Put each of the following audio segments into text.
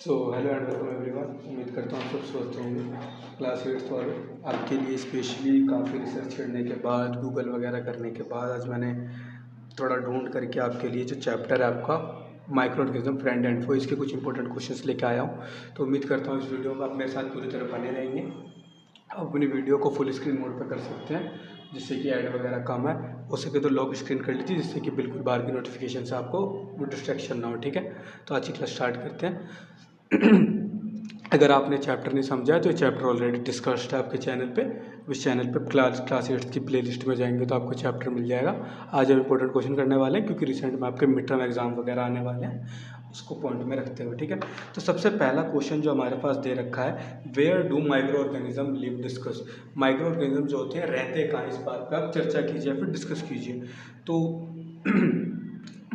So hello and welcome everyone. उम्मीद करता हूँ आप सब स्वस्थ होंगे। क्लास 8 और आपके लिए स्पेशली काफ़ी रिसर्च करने के बाद, गूगल वगैरह करने के बाद आज मैंने थोड़ा ढूंढ करके आपके लिए जो चैप्टर है आपका माइक्रो ऑर्गेनिज्म फ्रेंड एंड फो, इसके कुछ इंपॉर्टेंट क्वेश्चंस लेके आया हूँ। तो उम्मीद करता हूँ इस वीडियो में आप मेरे साथ पूरी तरह बने रहेंगे। आप अपनी वीडियो को फुल स्क्रीन मोड पर कर सकते हैं, जिससे कि ऐड वगैरह कम है। हो सके तो लॉक स्क्रीन कर लीजिए, जिससे कि बिल्कुल बाहर की नोटिफिकेशन से आपको वो डिस्ट्रैक्शन ना हो। ठीक है, तो आज की क्लास स्टार्ट करते हैं। अगर आपने चैप्टर नहीं समझा है तो ये चैप्टर ऑलरेडी डिस्कस्ड है आपके चैनल पे। इस चैनल पे क्लास 8 की प्लेलिस्ट में जाएंगे तो आपको चैप्टर मिल जाएगा। आज हम इंपॉर्टेंट क्वेश्चन करने वाले हैं, क्योंकि रिसेंट में आपके मिड टर्म एग्जाम वगैरह आने वाले हैं, उसको पॉइंट में रखते हुए। ठीक है, तो सबसे पहला क्वेश्चन जो हमारे पास दे रखा है, where do micro organism live, discuss. Micro organism जो होते हैं रहते कहाँ, इस बात पर आप चर्चा कीजिए, फिर डिस्कस कीजिए। तो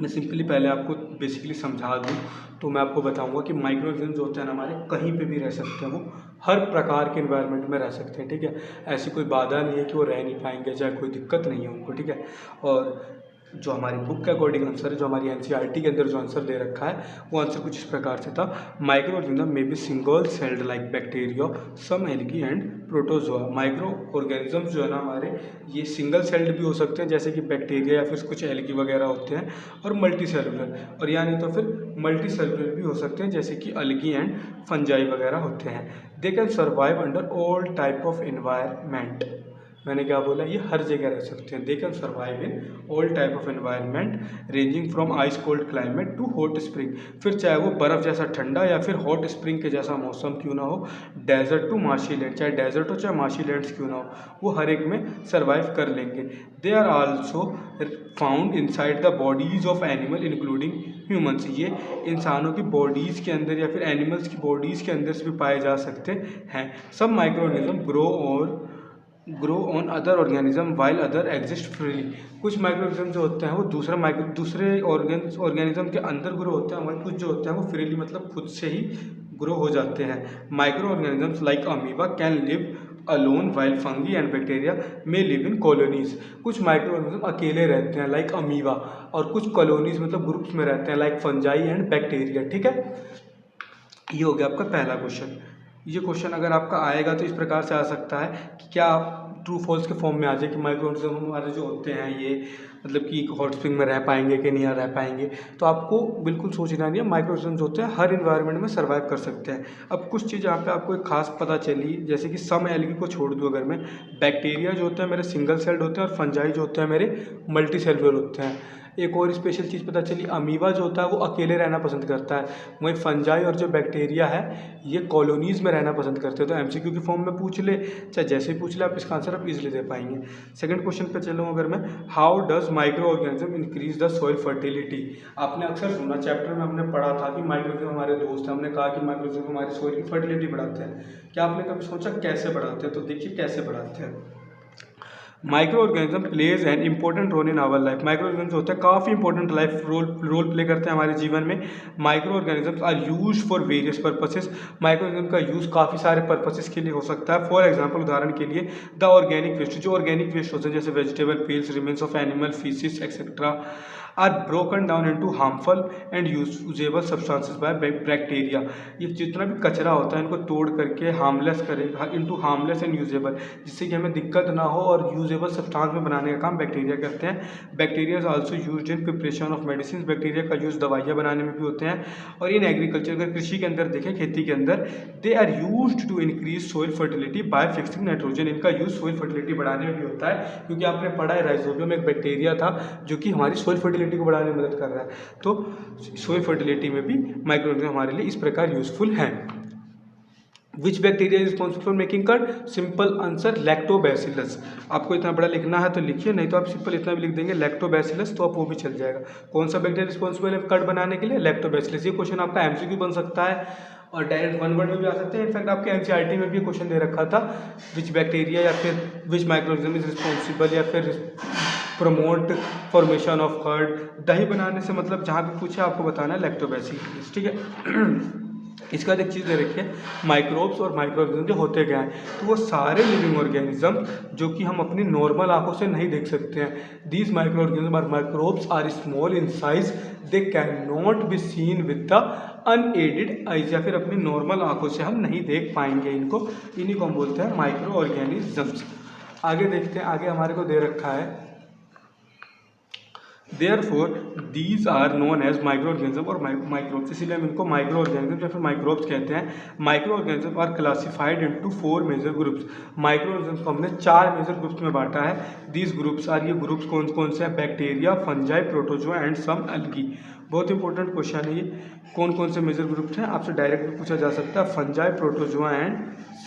मैं सिंपली पहले आपको बेसिकली समझा दूं तो मैं आपको बताऊंगा कि माइक्रो ऑर्गेनिज्म जो होते हैं ना, हमारे कहीं पे भी रह सकते हैं, वो हर प्रकार के इन्वायरमेंट में रह सकते हैं। ठीक है, ऐसी कोई बाधा नहीं है कि वो रह नहीं पाएंगे, चाहे कोई दिक्कत नहीं है उनको। ठीक है, और जो हमारी बुक के अकॉर्डिंग आंसर है, जो हमारी एनसीईआरटी के अंदर जो आंसर दे रखा है, वो आंसर कुछ इस प्रकार से था। Micro organism may be single celled like bacteria, some algae and protozoa. Micro organism जो है ना हमारे, ये सिंगल सेल्ड भी हो सकते हैं, जैसे कि बैक्टीरिया या फिर कुछ एल्गी वगैरह होते हैं, और मल्टी सेलुलर, और या नहीं तो फिर मल्टी सेलुलर भी हो सकते हैं, जैसे कि अलगी एंड फंजाई वगैरह होते हैं। They can survive under all type of environment. मैंने क्या बोला, ये हर जगह रह सकते हैं। They can survive in all type of environment ranging from ice cold climate to hot spring. फिर चाहे वो बर्फ़ जैसा ठंडा या फिर हॉट स्प्रिंग के जैसा मौसम क्यों ना हो, डेजर्ट टू मार्शी लैंड, चाहे डेजर्ट हो चाहे मार्शी लैंड्स क्यों ना हो, वो हर एक में सर्वाइव कर लेंगे। They are also found inside the bodies of animal including humans. ये इंसानों की बॉडीज़ के अंदर या फिर एनिमल्स की बॉडीज़ के अंदर से भी पाए जा सकते हैं। सब micro organism grow on other organism while other exist freely. कुछ माइक्रोऑर्गेनिज्म जो होते हैं वो दूसरे ऑर्गेनिज्म के अंदर ग्रो होते हैं, वहीं कुछ जो होते हैं वो फ्रीली मतलब खुद से ही ग्रो हो जाते हैं। Micro organisms like amoeba can live alone while fungi and bacteria में लिव इन कॉलोनीज। कुछ माइक्रो ऑर्गेनिज्म अकेले रहते हैं लाइक अमीबा, और कुछ कॉलोनीज मतलब ग्रुप्स में रहते हैं लाइक फंजाई एंड बैक्टीरिया। ठीक है, ये हो गया आपका पहला क्वेश्चन। ये क्वेश्चन अगर आपका आएगा तो इस प्रकार से आ सकता है कि क्या आप ट्रू फॉल्स के फॉर्म में आ जाए कि माइक्रो ऑर्गेनिज्म हमारे जो होते हैं ये मतलब कि हॉट स्प्रिंग में रह पाएंगे कि नहीं रह पाएंगे। तो आपको बिल्कुल सोचना नहीं है, माइक्रो ऑर्गेनिज्म होते हैं हर इन्वायरमेंट में सर्वाइव कर सकते हैं। अब कुछ चीज़ यहाँ पे आपको एक खास पता चली, जैसे कि सम एल्गी को छोड़ दूँ अगर मैं, बैक्टीरिया जो होते हैं मेरे सिंगल सेल्ड होते हैं, और फंजाई जो होते हैं मेरे मल्टी सेलुलर होते हैं। एक और स्पेशल चीज़ पता चली, अमीबा जो होता है वो अकेले रहना पसंद करता है, वहीं फंजाई और जो बैक्टीरिया है ये कॉलोनीज़ में रहना पसंद करते हैं। तो एमसीक्यू की फॉर्म में पूछ ले चाहे जैसे ही पूछ ले, आप इसका आंसर आप इजीली दे पाएंगे। सेकंड क्वेश्चन पे चलूँ अगर मैं, how does micro organism increase the soil fertility. आपने अक्सर सुना, चैप्टर में हमने पढ़ा था कि माइक्रो ऑर्गेनिज्म हमारे दोस्त हैं, हमने कहा कि माइक्रो ऑर्गेनिज्म हमारी सॉइल की फर्टिलिटी बढ़ाते हैं। क्या आपने कभी सोचा कैसे बढ़ाते हैं? तो देखिए कैसे बढ़ाते हैं। Micro organism plays an important role in our life. Micro organism होते हैं काफ़ी इंपॉर्टेंट लाइफ रोल प्ले करते हैं हमारे जीवन में। Micro organism are use for various purposes. Micro organism का यूज़ काफ़ी सारे पर्पसेस के लिए हो सकता है। फॉर एग्जाम्पल, उदाहरण के लिए द ऑर्गेनिक वेस्ट, जो ऑर्गेनिक वेस्ट होते हैं जैसे vegetable peels, remains of animal faeces etcetera, are broken down into harmful and usable substances by bacteria. ये जितना भी कचरा होता है इनको तोड़ करके हार्मलेस करेगा इनटू हार्मलेस एंड यूजेबल, जिससे कि हमें दिक्कत ना हो, और यूजेबल सब्सटेंस में बनाने का काम बैक्टीरिया करते हैं। Bacteria is also used in preparation of medicine. Bacteria का यूज़ दवाइयाँ बनाने में भी होते हैं। और इन एग्रीकल्चर, अगर कृषि के अंदर देखें, खेती के अंदर, they are used to increase soil fertility by fixing nitrogen. इनका यूज़ सोइल फर्टिलिटी बढ़ाने में भी होता है, क्योंकि आपने पढ़ा है राइजोबियम एक बैक्टीरिया था जो कि हमारी सोइल फर्टिलिटी को बढ़ाने में मदद कर रहा है। तो सोइल फर्टिलिटी में भी माइक्रो ऑर्गेनिज्म हमारे लिए इस प्रकार यूजफुल हैं। Which bacteria is responsible for making curd? Simple answer, lactobacillus. आपको इतना बड़ा लिखना है तो लिखिए, नहीं तो आप सिंपल इतना भी लिख देंगे लैक्टोबैसिलस, तो आप वो भी चल जाएगा। कौन सा बैक्टीरिया रिस्पॉन्सिबल है कर्ड बनाने के लिए? लैक्टोबैसिलस। ये क्वेश्चन आपका एमसीक्यू बन सकता है और डायरेक्ट वन वर्ड में भी आ सकते हैं। इनफैक्ट आपके एनसीईआरटी में भी क्वेश्चन दे रखा था, विच बैक्टीरिया या फिर विच माइक्रो ऑर्गेनिज्म इज रिस्पॉन्सिबल या फिर प्रमोट फॉर्मेशन ऑफ कर्ड। दही बनाने से मतलब जहाँ भी पूछे आपको बताना है लैक्टोबैसिलस। ठीक है। इसका एक चीज़ दे रखी है, माइक्रोब्स और माइक्रो ऑर्गेनिज्म होते क्या हैं, तो वो सारे लिविंग ऑर्गेनिज्म जो कि हम अपनी नॉर्मल आंखों से नहीं देख सकते हैं। दीज माइक्रो ऑर्गेनिज्म और microbes are small in size, they can not be seen with the unaided eyes, या फिर अपनी नॉर्मल आंखों से हम नहीं देख पाएंगे इनको, इन्हीं को हम बोलते हैं माइक्रो ऑर्गेनिजम्स। आगे देखते हैं, आगे हमारे को दे रखा है Therefore these are known as microorganisms और microbes, इसीलिए हम इनको माइक्रो ऑर्गेनिज्म या फिर माइक्रोब्स कहते हैं। Micro organism are classified into 4 major groups. Micro organism को हमने 4 मेजर ग्रुप्स में बांटा है। दीज ग्रुप्स आर, ये ग्रुप्स कौन कौन से हैं, bacteria, fungi, protozoa and some algae. बहुत इंपॉर्टेंट क्वेश्चन है ये, कौन कौन से मेजर ग्रुप्स हैं आपसे डायरेक्ट भी पूछा जा सकता है। Fungi, protozoa and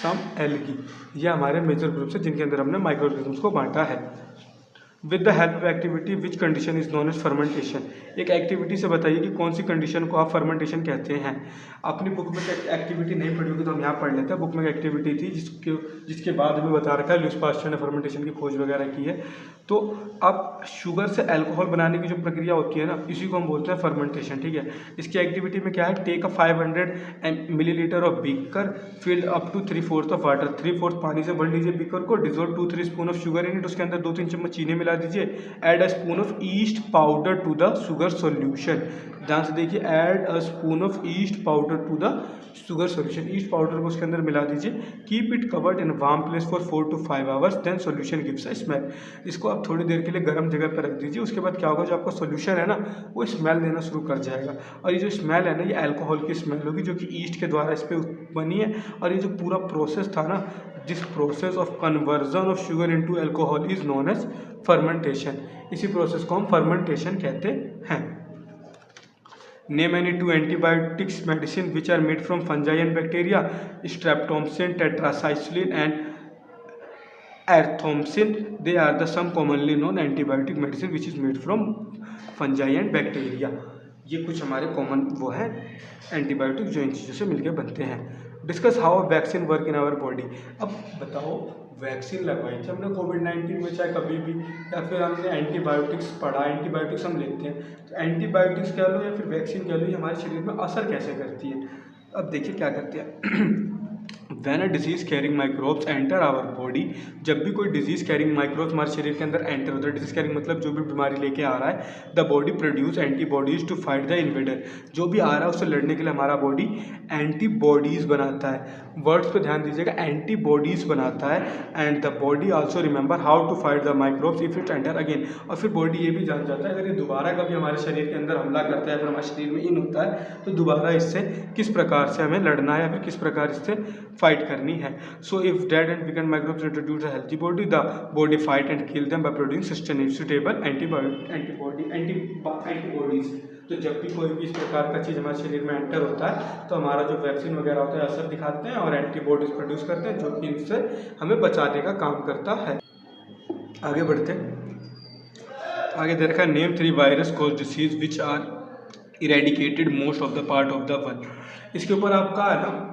some algae, ये हमारे मेजर ग्रुप्स हैं जिनके अंदर हमने माइक्रो ऑर्गेनिज्म को बांटा है। With the help of activity which condition is known as fermentation. एक एक्टिविटी से बताइए कि कौन सी कंडीशन को आप फर्मेंटेशन कहते हैं। अपनी बुक में एक्टिविटी नहीं पढ़ी होगी तो हम यहाँ पढ़ लेते हैं। बुक में एक्टिविटी थी जिसके बाद हमें बता रखा है लुईस पास्चर ने फर्मेंटेशन की खोज वगैरह की है। तो अब शुगर से अल्कोहल बनाने की जो प्रक्रिया होती है ना, इसी को हम बोलते हैं फर्मेंटेशन, ठीक है। इसकी एक्टिविटी में क्या है, take a 500 millilitre of beaker filled up to 3/4 of water, 3/4 पानी से भर लीजिए बीकर को, dissolve 2-3 spoon of sugar in it, उसके अंदर 2-3 चम्मच चीनी मिला दीजिए, add a spoon of yeast powder to the sugar solution. ध्यान से देखिए, add a spoon of yeast powder to the sugar solution, yeast powder को उसके अंदर मिला दीजिए, keep it covered in warm place for 4 to 5 hours, then solution gives a smell. इसको आप थोड़ी देर के लिए गर्म जगह पर रख दीजिए, उसके बाद क्या होगा, जो आपका सॉल्यूशन है ना वो स्मेल देना शुरू कर जाएगा, और ये जो स्मेल है ना ये अल्कोहल की स्मेल होगी जो कि ईस्ट के द्वारा इस पर बनी है। और ये जो पूरा प्रोसेस था ना, this process of conversion of sugar into alcohol is known as fermentation. इसी प्रोसेस को हम फर्मेंटेशन कहते हैं। Name any 2 antibiotics medicine which are made from fungi and bacteria, streptomycin, tetracycline and erythromycin, they are the some commonly known antibiotic medicine which is made from fungi and bacteria. ये कुछ हमारे common वो है antibiotic जो इन चीज़ों से मिलकर बनते हैं। Discuss how vaccine work in our body. अब बताओ, वैक्सीन लगवाई थी हमने कोविड-19 में, चाहे कभी भी, या फिर हमने एंटीबायोटिक्स पढ़ा, एंटीबायोटिक्स हम लेते हैं, तो एंटीबायोटिक्स कह लो या फिर वैक्सीन कह लो, ये हमारे शरीर में असर कैसे करती है। अब देखिए क्या करती है। When a disease carrying microbes enter our body, जब भी कोई डिजीज कैरिंग माइक्रोब्स हमारे शरीर के अंदर एंटर होता है, डिजीज कैरिंग मतलब जो भी बीमारी लेके आ रहा है, the body produce antibodies to fight the invader. जो भी आ रहा है उससे लड़ने के लिए हमारा बॉडी एंटीबॉडीज बनाता है। वर्ड्स पे ध्यान दीजिएगा, एंटीबॉडीज बनाता है। And the body also remember how to fight the microbes if it enter again. और फिर बॉडी ये भी जान जाता है अगर ये दोबारा कभी हमारे शरीर के अंदर हमला करता है, फिर हमारे शरीर में इन होता है, तो दोबारा इससे किस प्रकार से हमें लड़ना है या फिर किस प्रकार इससे फाइट करनी है। So if dead and weekend microbes introduce a healthy body, the body fight and kill them by producing suitable antibodies. तो जब भी कोई भी इस प्रकार का चीज़ हमारे शरीर में एंटर होता है तो हमारा जो वैक्सीन वगैरह होता है असर दिखाते हैं और एंटीबॉडीज प्रोड्यूस करते हैं जो कि इनसे हमें बचाने का काम करता है। आगे बढ़ते हैं, आगे दे रखा है name 3 virus cause disease which are eradicated most of the part of the world. इसके ऊपर आपका है ना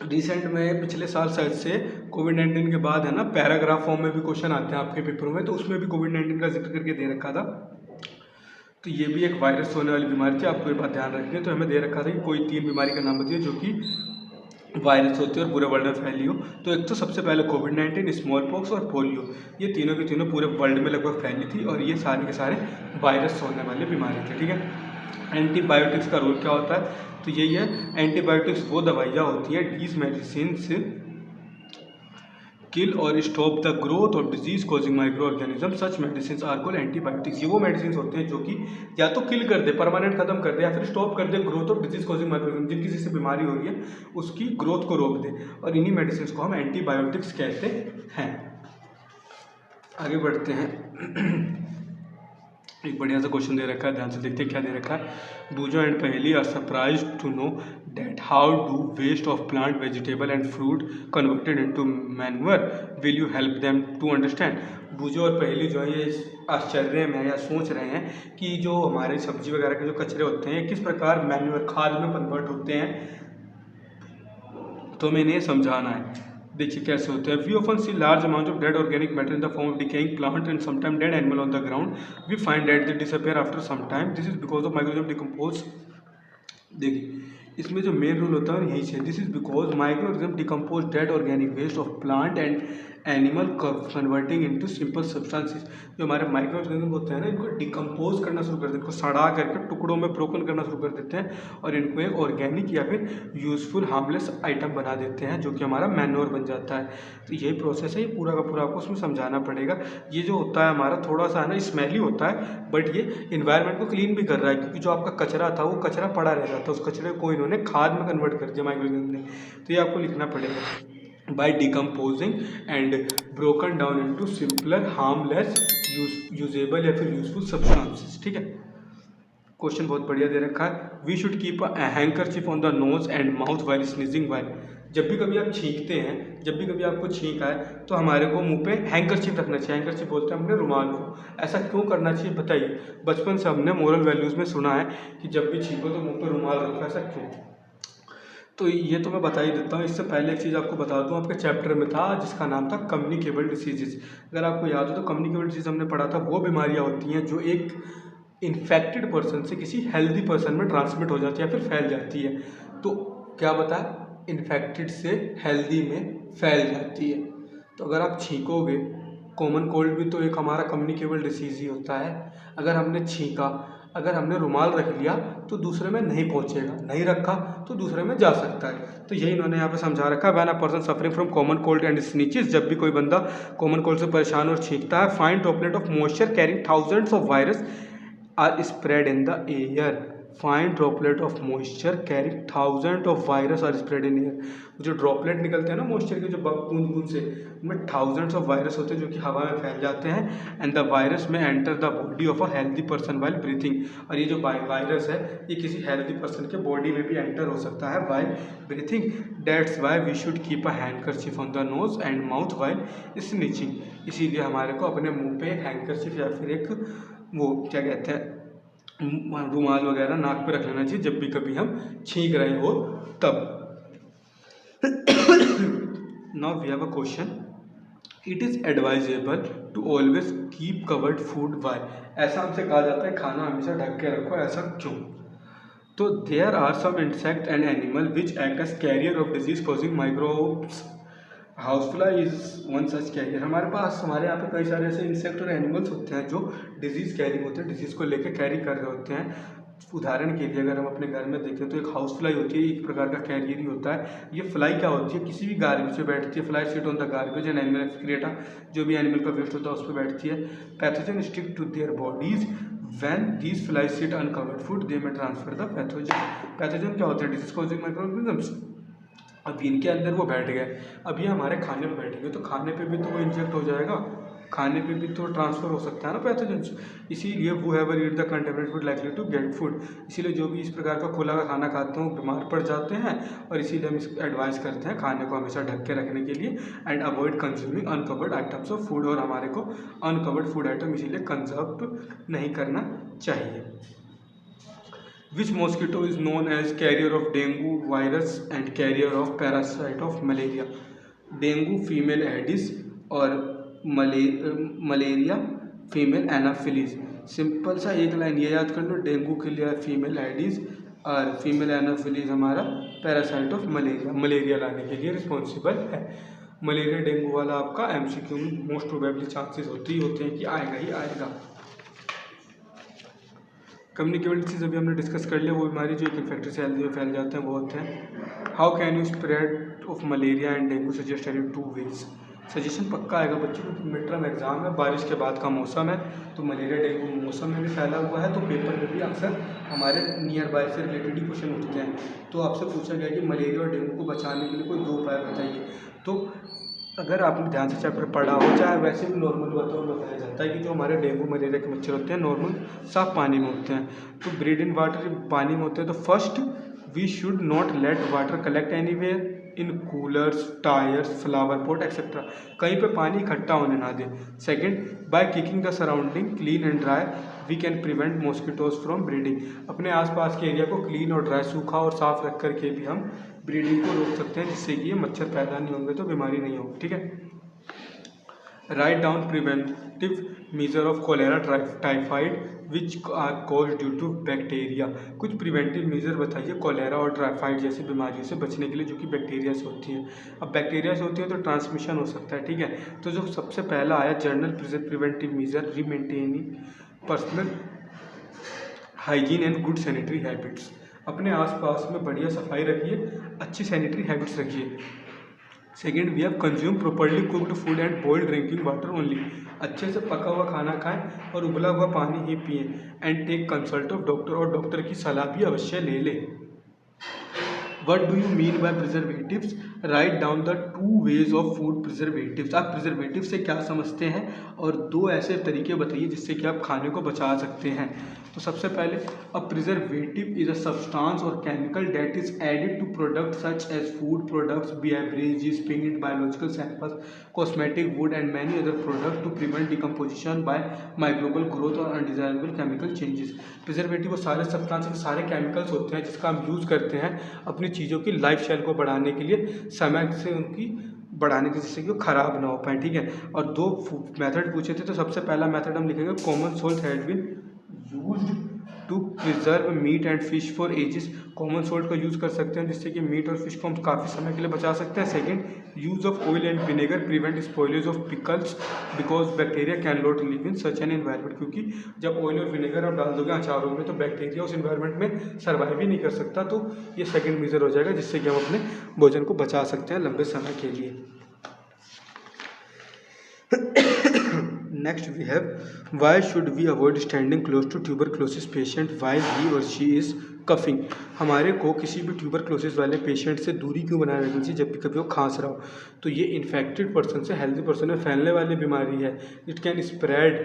रिसेंट में पिछले साल शायद से कोविड-19 के बाद है ना पैराग्राफ फॉर्म में भी क्वेश्चन आते हैं आपके पेपरों में, तो उसमें भी कोविड-19 का जिक्र करके दे रखा था। तो ये भी एक वायरस होने वाली बीमारी थी, आपको ये बात ध्यान रखनी है। तो हमें दे रखा था कि कोई 3 बीमारी का नाम बताइए जो कि वायरस होती है और पूरे वर्ल्ड में फैली हो। तो एक तो सबसे पहले कोविड-19, स्मॉल पॉक्स और पोलियो, ये तीनों की तीनों पूरे वर्ल्ड में लगभग फैली थी और ये सारे के सारे वायरस होने वाली बीमारी थी, ठीक है। एंटीबायोटिक्स का रोल क्या होता है, तो यही है, एंटीबायोटिक्स वो दवाइयाँ होती हैं, दीज मेडिसिन किल और stop the growth of disease causing micro organism, such medicine are called antibiotics. ये वो मेडिसिन होते हैं जो कि या तो किल कर दे, परमानेंट खत्म कर दे, या फिर स्टॉप कर दे growth of disease causing micro organism, जिनकी जिससे बीमारी हो रही है उसकी ग्रोथ को रोक दे, और इन्हीं मेडिसिन को हम एंटीबायोटिक्स कहते हैं। आगे बढ़ते हैं, एक बढ़िया सा क्वेश्चन दे रखा है, ध्यान से देखते हैं क्या दे रखा है। Boojho and Paheli are surprise to know that how do waste of plant vegetable and fruit converted into manure, will you help them to understand. Boojho और पहेली जो है ये आश्चर्य में या सोच रहे हैं कि जो हमारे सब्जी वगैरह के जो कचरे होते हैं किस प्रकार मैन्योर खाद में कन्वर्ट होते हैं, तो मैंने समझाना है। देखिए कैसे होता है। We often see large amount of dead organic matter in the form of decaying plant and sometime dead animal on the ground, we find that they disappear after some time, this is because of microorganism decompose. देखिए इसमें जो main role होता है यही है। This is because micro organism decompose dead organic waste of plant and animal converting into simple substances. जो हमारे micro organism होते हैं ना, इनको डिकम्पोज करना शुरू कर देते हैं, इनको सड़ा करके टुकड़ों में ब्रोकन करना शुरू कर देते हैं और इनको एक ऑर्गेनिक या फिर यूजफुल हार्मलेस आइटम बना देते हैं, जो कि हमारा मैन्योर बन जाता है। तो यही प्रोसेस है, ये पूरा का पूरा आपको उसमें समझाना पड़ेगा। ये जो होता है हमारा थोड़ा सा है ना स्मेली होता है, बट ये इन्वायरमेंट को क्लीन भी कर रहा है, क्योंकि जो आपका कचरा था वो कचरा पड़ा रह जाता है, उस कचरे को इन्होंने खाद में कन्वर्ट कर दिया माइक्रो ऑर्गेनिज्म ने। तो ये आपको लिखना पड़ेगा, by decomposing and broken down into simpler harmless usable या फिर यूजफुल सब्सटेंसेस। ठीक है, क्वेश्चन बहुत बढ़िया दे रखा है। We should keep a handkerchief on the nose and mouth while sneezing while. जब भी कभी आप छींकते हैं, जब भी कभी आपको छींक आए, तो हमारे को मुंह पे हैंकरचिफ रखना चाहिए। हैंकरचिफ बोलते हैं अपने रुमाल को। ऐसा क्यों करना चाहिए बताइए? बचपन से हमने मोरल वैल्यूज़ में सुना है कि जब भी छींको तो मुंह पे रुमाल रखो, ऐसा क्यों? तो ये तो मैं बता ही देता हूँ। इससे पहले एक चीज़ आपको बता दूँ, आपके चैप्टर में था जिसका नाम था कम्युनिकेबल डिसीजेज। अगर आपको याद हो तो कम्युनिकेबल डिसीज हमने पढ़ा था, वो बीमारियाँ होती हैं जो एक इन्फेक्टेड पर्सन से किसी हेल्दी पर्सन में ट्रांसमिट हो जाती है या फिर फैल जाती है। तो क्या बताया, इन्फेक्टेड से हेल्दी में फैल जाती है। तो अगर आप छींकोगे, कॉमन कोल्ड भी तो एक हमारा कम्युनिकेबल डिसीज ही होता है। अगर हमने छींका, अगर हमने रुमाल रख लिया तो दूसरे में नहीं पहुंचेगा, नहीं रखा तो दूसरे में जा सकता है। तो यही इन्होंने यहाँ पे समझा रखा है। When a person suffering from common cold and sneezes, जब भी कोई बंदा कॉमन कोल्ड से परेशान और छींकता है, fine droplet of moisture carrying thousands of virus are spread in the air. Fine droplet of moisture carrying thousands of virus are spread in air. जो droplet निकलते हैं ना मॉइस्चर के, जो बूंद बूंद से, उनमें थाउजेंड्स ऑफ वायरस होते हैं जो कि हवा में फैल जाते हैं। एंड द वायरस में enter the body of a healthy person while breathing. और ये जो वायरस है ये किसी हेल्दी पर्सन के बॉडी में भी एंटर हो सकता है while breathing. That's why we should keep a handkerchief on the nose and mouth while sneezing. इसीलिए हमारे को अपने मुंह पे एक हैंडकरचिफ या फिर एक वो क्या कहते हैं रुमाल वगैरह नाक पे रख लेना चाहिए जब भी कभी हम छींक रहे हो तब। Now we have a question, it is advisable to always keep covered food why. ऐसा हमसे कहा जाता है खाना हमेशा ढक के रखो, ऐसा क्यों? तो there are some insect and animal which act as carrier of disease causing microbes. Housefly is one such carrier. हमारे यहाँ पे कई सारे ऐसे इंसेक्ट और एनिमल्स होते हैं जो डिजीज़ कैरिंग होते हैं, डिजीज़ को लेकर कैरी कर रहे होते हैं। उदाहरण के लिए अगर हम अपने घर में देखें तो एक हाउस फ्लाई होती है, एक प्रकार का कैरियर ही होता है। ये फ्लाई क्या होती है, किसी भी गार्बेज पे बैठती है। Fly sit on the garbage and animal excreta, जो भी एनिमल का वेस्ट होता है उस पर बैठती है। Pathogen stick to their bodies when these fly sit uncovered food they में ट्रांसफर द पैथोजन। पैथोजन क्या होते हैं? Disease causing microorganisms. अब इनके अंदर वो बैठ गए, अब ये हमारे खाने में बैठ गए, तो खाने पे भी तो वो इंजेक्ट हो जाएगा, खाने पे भी तो ट्रांसफ़र हो सकता है ना पैथोजेंस। इसीलिए वो whoever eat the contaminated food likely to get food. इसीलिए जो भी इस प्रकार का खुला का खाना खाते हैं वो बीमार पड़ जाते हैं, और इसीलिए हम इसको एडवाइस करते हैं खाने को हमेशा ढक के रखने के लिए। And avoid consuming uncovered items of food, और हमारे को अनकवर्ड फूड आइटम इसीलिए कंजर्व नहीं करना चाहिए। Which mosquito is known as carrier of dengue virus and carrier of parasite of malaria? Dengue female Aedes और मलेरिया फीमेल एनाफिलीज। सिंपल सा एक लाइन ये याद कर लो, डेंगू के लिए फीमेल एडिस और फीमेल एनाफिलीज हमारा पैरासाइट ऑफ मलेरिया, मलेरिया लाने के लिए रिस्पॉन्सिबल है। मलेरिया डेंगू वाला आपका एमसीक्यू में मोस्ट प्रोबेबली चांसेस होते हैं कि आएगा ही आएगा। कम्युनिकेबल डिसीज अभी हमने डिस्कस कर लिया, वो बीमारी जो एक इन्फेक्टेड से हेल्दी में फैल जाते हैं वो होते हैं। How can you spread of malaria and dengue suggest in 2 ways. Suggestion पक्का आएगा बच्चों को, मिड टर्म एग्जाम है, बारिश के बाद का मौसम है, तो मलेरिया डेंगू मौसम में भी फैला हुआ है, तो पेपर में भी अक्सर हमारे नियर बाय से रिलेटेड ही क्वेश्चन उठते हैं। तो आपसे पूछा गया कि मलेरिया और डेंगू को बचाने के लिए कोई 2 उपाय बताइए। तो अगर आपने ध्यान से चैप्टर पढ़ा हो, चाहे वैसे भी नॉर्मल बताया जाता है कि जो हमारे डेंगू मलेरिया के मच्छर होते हैं नॉर्मल साफ पानी में होते हैं, तो ब्रीड इन वाटर पानी में होते हैं। तो first, we should not let water collect anywhere in coolers, tyres, flower pot etcetera. कहीं पे पानी इकट्ठा होने ना दें। Second, by keeping the surrounding clean and dry we can prevent mosquitoes from breeding. अपने आसपास के एरिया को क्लीन और ड्राई, सूखा और साफ रख करके भी हम ब्रीडिंग को रोक सकते हैं, जिससे कि ये मच्छर पैदा नहीं होंगे तो बीमारी नहीं होगी। ठीक है। Write down preventive measure of cholera typhoid which are cause due to bacteria. कुछ प्रिवेंटिव मेजर बताइए कोलेरा और टाइफाइड जैसी बीमारियों से बचने के लिए जो कि बैक्टीरिया से होती है। अब बैक्टीरिया से होती है तो ट्रांसमिशन हो सकता है, ठीक है। तो जो सबसे पहला आया general preventive measure, maintaining personal hygiene and good sanitary habits. अपने आसपास में बढ़िया सफाई रखिए, अच्छी सैनिटरी हैबिट्स रखिए। Second, we have consume properly cooked food and boiled drinking water only. अच्छे से पका हुआ खाना खाएं और उबला हुआ पानी ही पिएं। And take consult of doctor, और डॉक्टर की सलाह भी अवश्य ले लें। What do you mean by preservatives? Write down the 2 ways of food preservatives. आप प्रिजर्वेटिव से क्या समझते हैं और 2 ऐसे तरीके बताइए जिससे कि आप खाने को बचा सकते हैं। तो सबसे पहले, a preservative is a substance or chemical that is added to product such as food products, beverages, paint, biological samples, cosmetic, wood and many other product to prevent decomposition by microbial growth or undesirable chemical changes. Preservative वो सारे substance, सारे chemicals होते हैं जिसका हम use करते हैं अपनी चीज़ों की लाइफ स्टाइल को बढ़ाने के लिए, समय से उनकी बढ़ाने के, जिससे कि वो खराब ना हो पाए, ठीक है। और 2 मेथड पूछे थे, तो सबसे पहला मेथड हम लिखेंगे common salt had been used to preserve meat and fish for ages. Common salt का यूज़ कर सकते हैं जिससे कि मीट और फिश को हम काफ़ी समय के लिए बचा सकते हैं। Second, use of oil and vinegar prevent spoilage of pickles because bacteria can not live in such an environment. क्योंकि जब ऑयल और विनेगर आप डाल दोगे अचारों में तो बैक्टीरिया उस एनवायरमेंट में सर्वाइव ही नहीं कर सकता। तो ये सेकेंड मेजर हो जाएगा जिससे कि हम अपने भोजन को बचा सकते हैं लंबे समय के लिए। Next we have, why should we avoid standing close to tuberculosis patient while he or she is coughing. हमारे को किसी भी ट्यूबरक्लोसिस वाले पेशेंट से दूरी क्यों बनाए रखनी चाहिए जब भी कभी वो खांस रहा हो? तो ये इन्फेक्टेड पर्सन से हेल्दी पर्सन में फैलने वाली बीमारी है। It can spread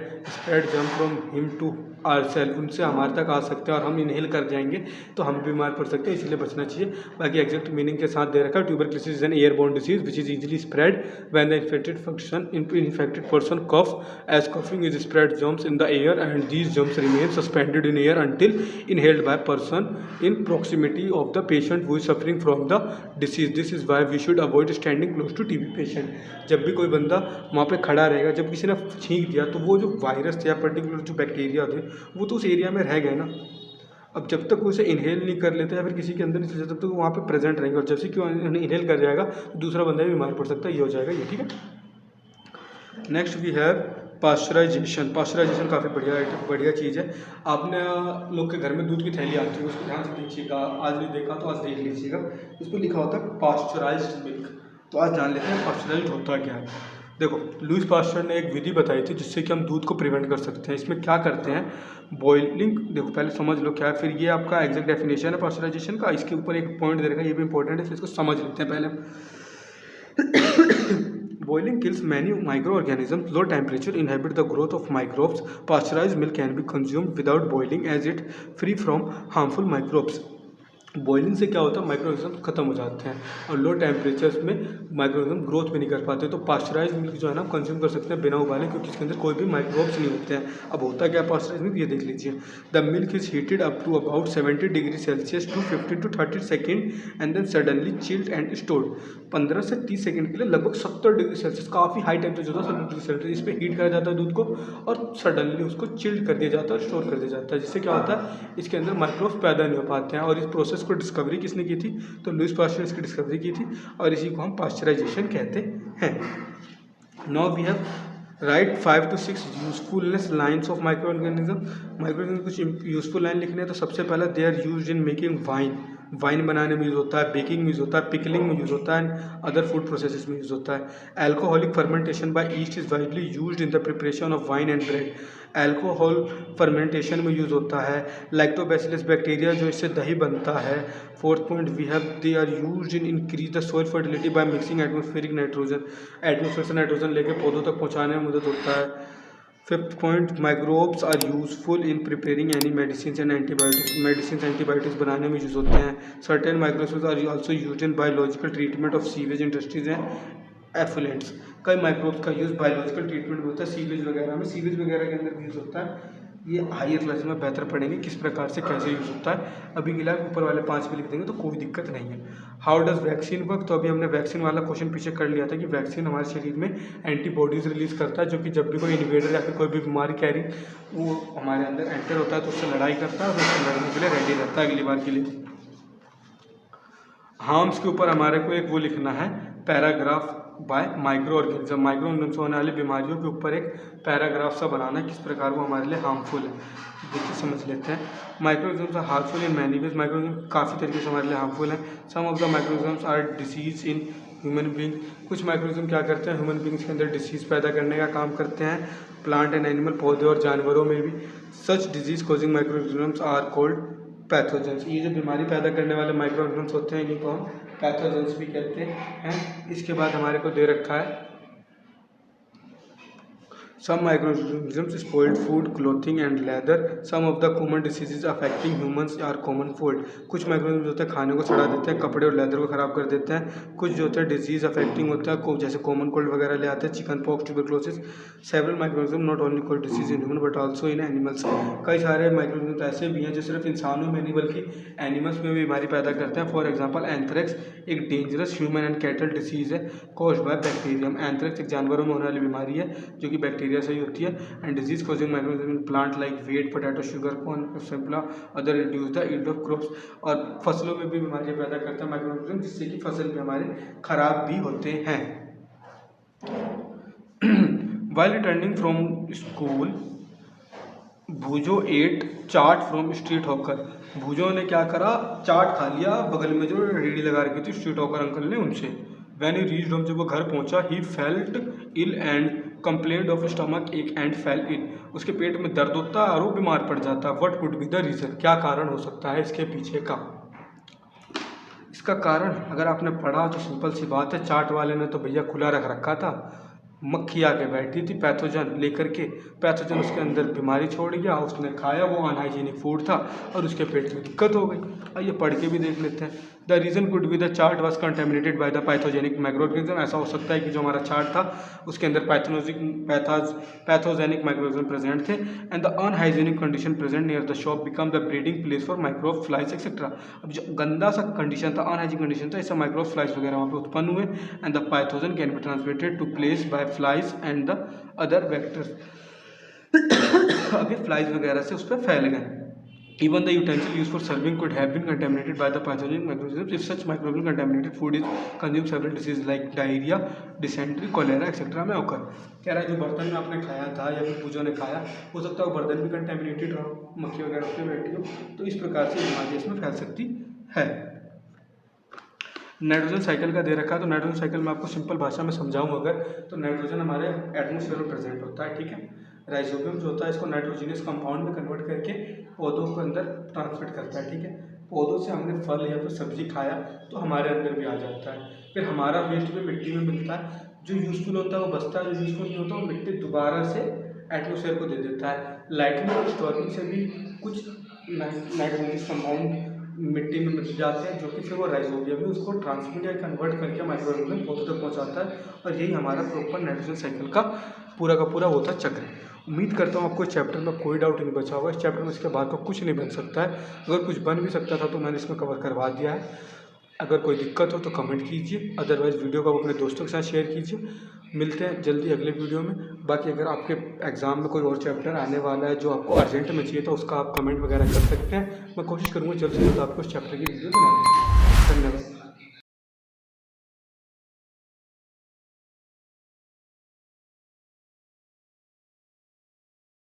jump from him to our self. उनसे हमारे तक आ सकते हैं और हम इनहेल कर जाएंगे तो हम बीमार पड़ सकते हैं, इसलिए बचना चाहिए। बाकी एग्जैक्ट मीनिंग के साथ दे रखा है, tuberculosis is an airborne disease which is easily spread when the infected person cough as coughing is spread jumps in the air and these jumps remain suspended in air until inhaled by person in proximity of the patient who is suffering from the disease. This is why we should avoid standing close to TB patient. जब भी कोई बंदा वहाँ पे खड़ा रहेगा, जब किसी ने छींक दिया तो वो जो वायरस थे या पर्टिकुलर जो बैक्टीरिया थे वो तो उस एरिया में रह गए ना। अब जब तक वो उसे इनहेल नहीं कर लेते या फिर किसी के अंदर नहीं चले तब तक वहाँ पे प्रेजेंट रहेंगे, और जब से क्यों इनहेल कर जाएगा तो दूसरा बंदा भी बीमार पड़ सकता है। ये हो जाएगा ये, ठीक है। Next we have pasteurisation. Pasteurisation काफ़ी बढ़िया चीज़ है। आपने लोग के घर में दूध की थैली आती है, उसको ध्यान से देखिएगा, आज नहीं देखा तो आज देख लीजिएगा, उस पर लिखा होता है पास्चराइज्ड मिल्क। तो आज जान लेते हैं पास्चराइज्ड होता क्या है। देखो, लुईस पास्चर ने एक विधि बताई थी जिससे कि हम दूध को प्रिवेंट कर सकते हैं। इसमें क्या करते हैं, बॉइलिंग, देखो पहले समझ लो क्या है, फिर ये आपका एग्जैक्ट डेफिनेशन है पास्चराइजेशन का। इसके ऊपर एक पॉइंट दे रखा है, ये भी इंपॉर्टेंट है, फिर इसको समझ लेते हैं पहले। Boiling kills many microorganisms. Low temperature inhibit the growth of microbes. Pasteurized milk can be consumed without boiling as it free from harmful microbes. Boiling से क्या होता है, माइक्रोऑर्गेनिज्म खत्म हो जाते हैं और लो टेम्परेचर्स में माइक्रोऑर्गेनिज्म ग्रोथ भी नहीं कर पाते। तो पास्चराइज मिल्क जो है ना कंज्यूम कर सकते हैं बिना उबाले, क्योंकि इसके अंदर कोई भी माइक्रोब्स नहीं होते हैं। अब होता क्या है पास्चराइज मिल्क, ये देख लीजिए। The milk is heated up to about 70 degree Celsius to 50 to 30 second and then suddenly chilled and stored. 15 से 30 सेकंड के लिए लगभग 70 डिग्री सेल्सियस, काफ़ी हाई टेम्परेचर होता है 70 डिग्री सेल्सियस, इस पर हीट करा जाता है दूध को और सडनली उसको चिल्ड कर दिया जाता है और स्टोर कर दिया जाता है, जिससे क्या होता है इसके अंदर माइक्रोब्स पैदा नहीं हो पाते हैं। और इस प्रोसेस को डिस्कवरी किसने की थी, तो लुईस पास्चर ने इसकी डिस्कवरी की थी और इसी को हम पास्चराइजेशन कहते हैं। Now we have write 5 to 6 usefulness lines of micro organism. Micro organism कुछ यूजफुल लाइन लिखने हैं, तो सबसे पहला they are used in making wine. Wine बनाने में यूज़ होता है, बेकिंग में यूज़ होता है, पिकलिंग में यूज़ होता है एंड अदर फूड प्रोसेसेस में यूज़ होता है। Alcoholic fermentation by yeast is widely used in the preparation of wine and bread. Alcohol fermentation में यूज़ होता है। लैक्टोबैसिलस बैक्टीरिया जो इससे दही बनता है। Fourth point we have they are used in increase the soil fertility by mixing atmospheric nitrogen. Atmosphere से nitrogen लेके पौधों तक पहुँचाने में मदद होता है। Fifth point, microbes are useful in preparing any medicine and antibiotics. Medicine antibiotics बनाने में यूज़ होते हैं। Certain microbes are also used in biological treatment of sewage industries and effluents. कई माइक्रोब्स का यूज़ बायोलॉजिकल ट्रीटमेंट में होता है, sewage वगैरह में, सीवेज वगैरह के अंदर यूज़ होता है ये हायर क्लास में बेहतर पढ़ेंगे किस प्रकार से कैसे यूज़ होता है। अभी के लिए ऊपर वाले 5 भी लिख देंगे तो कोई दिक्कत नहीं है। हाउ डज वैक्सीन वर्क, तो अभी हमने वैक्सीन वाला क्वेश्चन पीछे कर लिया था कि वैक्सीन हमारे शरीर में एंटीबॉडीज़ रिलीज़ करता है, जो कि जब भी कोई इन्वेडर या फिर कोई भी बीमारी कैरी वो हमारे अंदर एंटर होता है तो उससे लड़ाई करता है और उससे लड़ने के लिए रेडी रहता है अगली बार के लिए। हार्म्स के ऊपर हमारे को एक वो लिखना है paragraph bye micro organism, micro organism से होने वाली बीमारियों के ऊपर एक पैराग्राफ सा बनाना है किस प्रकार वो हमारे लिए हार्मफुल है। देखिए समझ लेते हैं। Microorganisms are harmful in many ways, microorganism काफ़ी तरीके से हमारे लिए हार्मफुल है। Some of the microorganisms are disease in human being, कुछ माइक्रो ऑर्गेनिज्म क्या करते हैं ह्यूमन बींग्स के अंदर डिसीज़ पैदा करने का काम करते हैं, प्लांट एंड एनिमल पौधे और जानवरों में भी। Such disease causing microorganisms are called pathogens, ये जो बीमारी पैदा करने वाले माइक्रो ऑर्गेनिज्म्स होते हैं इन्हीं को हम पैथोजेंस भी कहते हैं। इसके बाद हमारे को दे रखा है some microorganisms spoiled food, clothing and leather. Some of the common diseases affecting humans are common cold. कुछ माइक्रोऑर्गेनिज्म होते हैं खाने को सड़ा देते हैं, कपड़े और लेदर को ख़राब कर देते हैं। कुछ जो होते हैं डिजीज अफेक्टिंग होता है जैसे कॉमन कोल्ड वगैरह ले आते हैं, chicken pox, tuberculosis. Several microorganism not only cause disease in human but also in animals, कई सारे माइक्रोऑर्गेनिज्म ऐसे भी हैं जो सिर्फ इंसानों में नहीं बल्कि एनिमल्स में भी बीमारी पैदा करते हैं। फॉर एग्जाम्पल एंथ्रेक्स एक dangerous human and cattle disease है कॉज्ड बाय बैक्टीरियम। एंथ्रेक्स एक जानवरों में होने वाली बीमारी है जो कि बैक्टीरिया से ही होती है। And disease causing microorganism in plant like wheat, potato, sugar corn, सिम्पला, other reduce the yield of crops, और फसलों में भी बीमारियां पैदा करता है माइक्रोऑर्गेनिज्म जिससे कि फसल भी हमारे खराब भी होते हैं। While returning from school, Bhujo ate chaat from street hawker, Bhujo ने क्या करा चाट खा लिया बगल में जो रेडी लगा रखी थी स्ट्रीट हॉकर अंकल ने उनसे। When he reached home, जब वो घर पहुंचा, he felt ill and complained of stomach ache and fell ill, उसके पेट में दर्द होता है और वो बीमार पड़ जाता है। What could be the reason, क्या कारण हो सकता है इसके पीछे का। इसका कारण अगर आपने पढ़ा तो सिंपल सी बात है, चाट वाले ने तो भैया खुला रख रखा था, मक्खी आके बैठी थी पैथोजन लेकर के, पैथोजन उसके अंदर बीमारी छोड़ गया, उसने खाया, वो अनहाइजीनिक फूड था और उसके पेट में दिक्कत हो गई। आइए पढ़ के भी देख लेते हैं। The reason could be the chart was contaminated by the pathogenic microorganism, ऐसा हो सकता है कि जो हमारा चार्ट था उसके अंदर पैथोजेनिक माइक्रोऑर्गेनिज्म प्रेजेंट थे। And the unhygienic condition present near the shop become the breeding place for micro flies etcetera, अब जो गंदा सा कंडीशन था, अनहाइजीनिक कंडीशन था, इससे माइक्रो फ्लाइज वगैरह वहाँ पे उत्पन्न हुए। And the pathogen can be transmitted to place by flies and the other vectors, अभी फ्लाइज वगैरह से उस पर फैल गए। Even the utensil used for serving could have been contaminated by the pathogenic microorganisms. If such microbial contaminated food is consumed, several diseases like diarrhea, dysentery, cholera, etc. में occur. कह रहा है जो बर्तन में आपने खाया था या फिर पूजों ने खाया, हो सकता है वो बर्तन भी कंटेमिनेटेड रहो, मक्खी वगैरह उसमें बैठी हो, तो इस प्रकार से बीमारी इसमें फैल सकती है। नाइट्रोजन साइकिल का दे रखा है, तो नाइट्रोजन साइकिल में आपको सिंपल भाषा में समझाऊँ अगर, तो नाइट्रोजन हमारे एटमोसफेयर में प्रेजेंट होता है, ठीक है। राइजोबियम जो होता है इसको नाइट्रोजीनियस कंपाउंड में कन्वर्ट करके पौधों के अंदर ट्रांसमिट करता है, ठीक है। पौधों से हमने फल या फिर सब्जी खाया तो हमारे अंदर भी आ जाता है, फिर हमारा वेस्ट भी मिट्टी में मिलता है, जो यूज़फुल होता है वो बचता है, जो यूज़फुल नहीं होता वो मिट्टी दोबारा से एटमोसफेयर को दे देता है। लाइटनिंग और स्टॉर्मिंग से भी कुछ नाइट्रोजीनियस कंपाउंड मिट्टी में मिल जाते हैं, जो कि फिर वो राइजोबियम में उसको ट्रांसमिट या कन्वर्ट करके माइक्रोऑर्गेनिज्म पौधों तक पहुंचाता है, और यही हमारा प्रॉपर नाइट्रोजन साइकिल का पूरा होता चक्र है। उम्मीद करता हूँ आपको इस चैप्टर में कोई डाउट नहीं बचा होगा। इस चैप्टर में इसके बाद का कुछ नहीं बन सकता है, अगर कुछ बन भी सकता था तो मैंने इसमें कवर करवा दिया है। अगर कोई दिक्कत हो तो कमेंट कीजिए, अदरवाइज़ वीडियो को अपने दोस्तों के साथ शेयर कीजिए। मिलते हैं जल्दी अगले वीडियो में। बाकी अगर आपके एग्ज़ाम में कोई और चैप्टर आने वाला है जो आपको अर्जेंट में चाहिए तो उसका आप कमेंट वगैरह कर सकते हैं, मैं कोशिश करूँगा जल्द से जल्द आपको उस चैप्टर की वीडियो बना दूँ। धन्यवाद।